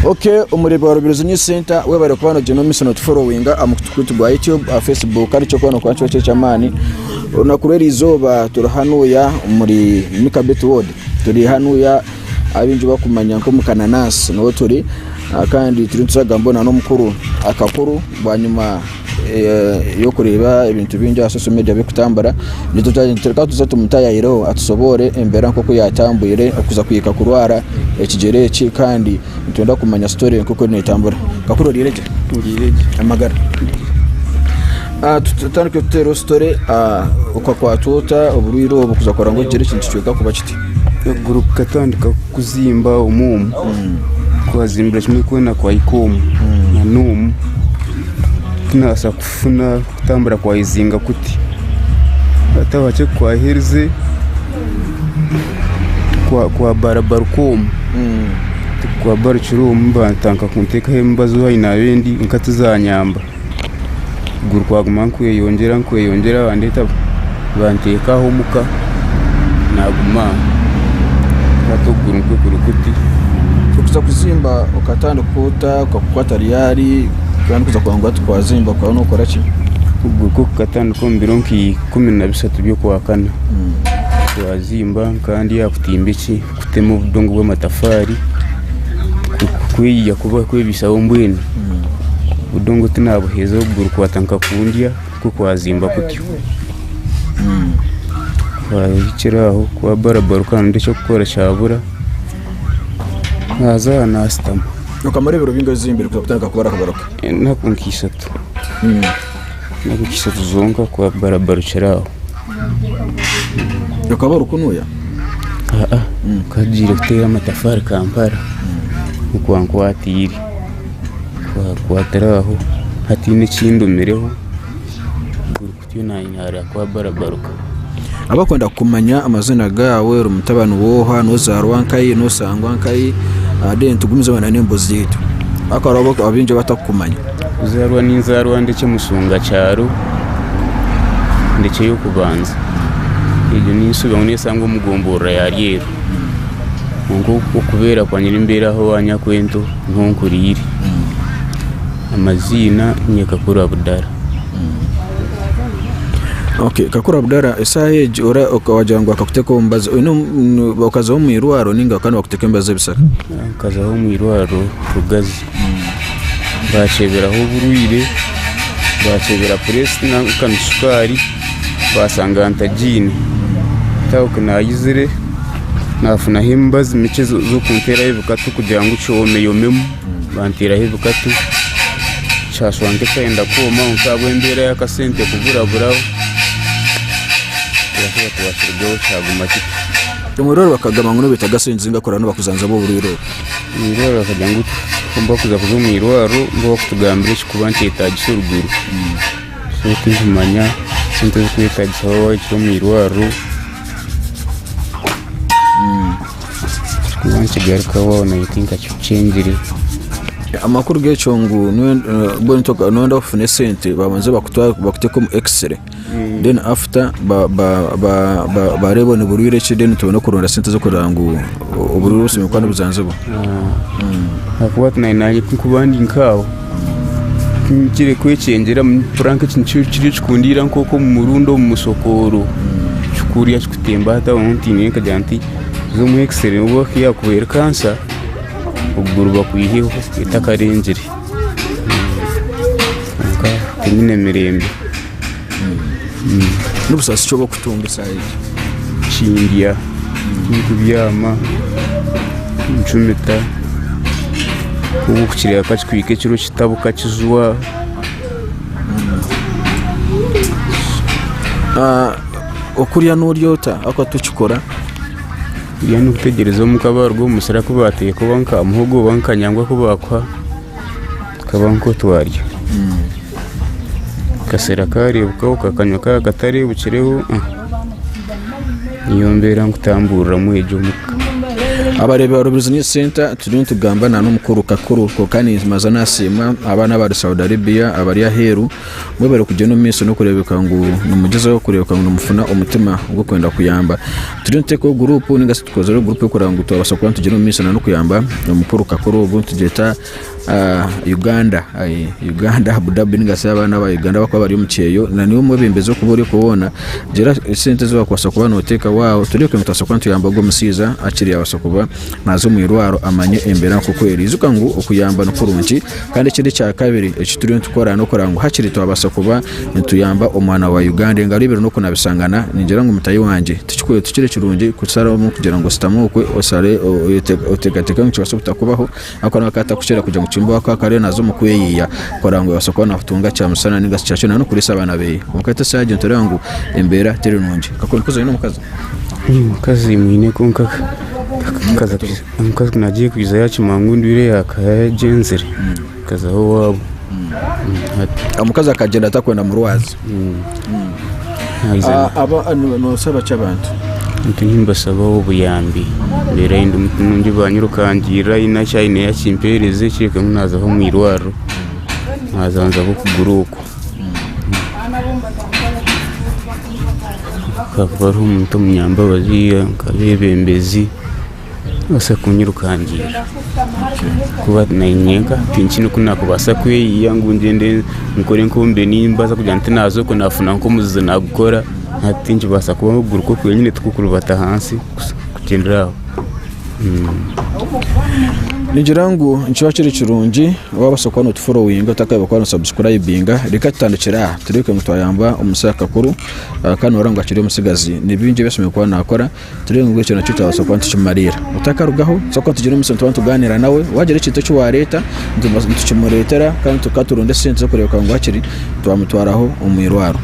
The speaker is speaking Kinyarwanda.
Okay, umurebe wa Rubirizi News Center webare kubana Geno Miss not following amukutu gwa YouTube, Facebook ari cyo kubana kwa cyo cyamani. Unakurera izoba turahanuya muri Mikabet Ward. Turi hanuya abinji bakumanya ko mukananasi no turi kandi turi tuzagambona no mukuru akakuru banyuma yo kureba ibintu binja social media bikutambara nitutaje tuzatumutayayiro atusobore embera nko yatambuyire akuza kuyika kurwara ekigereki kandi ntunda kumanya story nko nitambura kakuru rireje amagara tutandike tutero story uko kwatuta uburiro bukuza kora ngo gereki ntitweka kuba kiti group katandika kuzimba umumu kwazimbira kimwe kwena kwa ikomu na numu tunasa kufuna kutambura kwa izinga kuti atawache kwa hirze kwa barabarukom kwa baruchurum bantanka kunteka hembazo haina wendi nkatuza nyamba guru kwa gumanku yongera bandeta banteka homuka naguma batuguru kuti kuza kuzimba ukatanda kuta ukakwata riyari kandi kuza kwangwa twazimba kwa no kora ki ubwo katanda ko mbironki 13 byo kwa kana twazimba kandi yakutimbiki kutema ubudongo bw'amatafari kwiya kuba kwebisaba mbwene ubudongo tunabuheza ubwo kwatanka kundya ko kwazimba kutyo kwikiraho kwa barabaru kandi ndicyo gukora cyabura naza nastama nukamurebero bingazimbira kuzatanga kubara kabaruka nakunkisatu nakunkisatu zonka kwa barabaru cyaraho nukabaru kunuya kajire kutera amatafari Kampala ukwankwatiri kwa taraho hatine kindomereho gurukutyo nanyara kwa barabaruka abakwenda kumanya amazina gawe rumutabano woha no zarwankayi no sangwankayi den tugumiza bana nembo zitu akarabo abinje batakumanya uzarwa n'inzarwa ndetse musunga cyaro ndetse yo kubanza ibyo nisuba unesanga umugombora yariyero ngo ukubera kwa nyirimbera aho wanyakwento nkonkurire amazina nyekakuru Abdara. Okay, kakura Abdara esaje ora okawajangwa akakuteka umbaza ino bakaza mu irwaro ninga kandi bakuteka imbaza bisaka kaza mu irwaro rugazi baceberaho buruire bacebera press na kansukari basanga antajine tawuka nayizire nafuna himbazi mice zo kuntera ibukatu kugira ngo ucome yomemo bantira ibukatu cyashwange kenda koma unkabwembera yakasente kuburaburaho twashirweho cyaguma kiti umuroro bakagama ngo bita gasenzi ngakora no bakuzanza bo buriro miroro bakajya ngo kumba kuza kuzo mu irwaro ngo kutugambire kubanke itagisha uruguru so tuzumanya sente kwitagisha aho cyo mu irwaro kubanke garuka wona yitinka cyengire amakuru gechongu bonitoka nonda ofune sente bamanze bakuteka mu x-ray then after barebone burire ki then tubona kuronda sente zo kurangu ubururu bose mukwana buzanzebo akuba tunainaye kubandi nkawo kire kwecengera mu franka kintu kiri kikundira nkoko mu murundo mu musokoro cyukuriya kutemba hata untine kajanti zo mu x-ray ubo kiya kubera kansa ubwo bakwiheho itakarengere nyine mirembe n'ubusasi cyo bakutunga sayi chindia kubyama ncumita ubu kukireba kacwike kiro kitabuka kizwa okuriya n'uryota ako tuchikora yani gutegereza mu kabarwo musara ko bateye ko banka muhogo banka nyangwa ko bakwa kabanko twaryo kasera kari uko kakanywa ka gatare bukireho niyombera ngutambura mu ejo muka abarebe wa Rubirizi News Center turi tugambana n'umukuru kakuru ko kandi mazana sima abana ba Saudi Arabia abari aheru mwebare kujya no miso no kurebeka ngo numugezeho kurebeka ngo numufuna umutima ubwo kwenda kuyamba turi nteko group n'ingasi twoza group yo kuranga tubasha kuba tujya no miso no kuyamba umukuru kakuru ubu tugeta Uganda Abu Dhabi n'ingasi abana ba Uganda bakwa bari mu cyeyo na niwo mwebembezo kubori kubona gera sente zo bakwasa kuba noteka wao turi ko mutasa kwa tuyamba go musiza akiri abasokuba nazo mu irwaro amanye embera kuko erizuka ngo okuyamba no kurungi kandi kiri cya kabiri ekituri tukora no korango hakiri twabasa kuba ntuyamba omwana wa Uganda ngaribero no kunabisangana ningira ngo mutayi wanje tukikuye tukire kirungi kusara mu kugira ngo sitamukwe osare otegateka nk'icyo kutakubaho akona akata kushira kujya mu cyumba kwa kare nazo mukuyeyiya korango basokwa na kutunga cya musana n'ingasi cyacu na no kuri sabana be mukata saje ntorango embera teri nungi kakoni kuzo no mukazi mwine konka kaza mukazi nagiye kwiza yacu mangundu ile yakayagenzere kaza ho wabo amukazi akagenda atakwenda mu rwazi aba no saba cy'abantu ntimba saba ubuyambi mbere indi mungi banyurukangira ina cyane yakimpereze cyeka nkaza ho mu irwaro nazanza bo kuguruko kakwaru umuntu munyamba baziya kabebembezi basa kunyirukangira kuba nayinyeka tinchino kuna kubasa kwe yangu ndende nkore nkombe nimbaza kujya ntinazo ko nafuna nko muzize nagukora ntatinje basa kuba guruko kwenyine tukukurubata hansi kugenderaho nigirangu nchiwa kiri kirungi wabasokwa no following utakaba kwa no subscribing reka tandikira tureke mutwayamba umusaka kuru kandi waranga kiri umusigazi nibinje besome kwa nakora turenge ngo cyo nacyo tabasokwa ntikimarira utakarugaho soko tugira umusantu tuganira nawe wagere cyito cyo wa leta ntukimuretera kandi tukaturunde sente zo kureka ngo hakiri twamutwaraho umwirwaro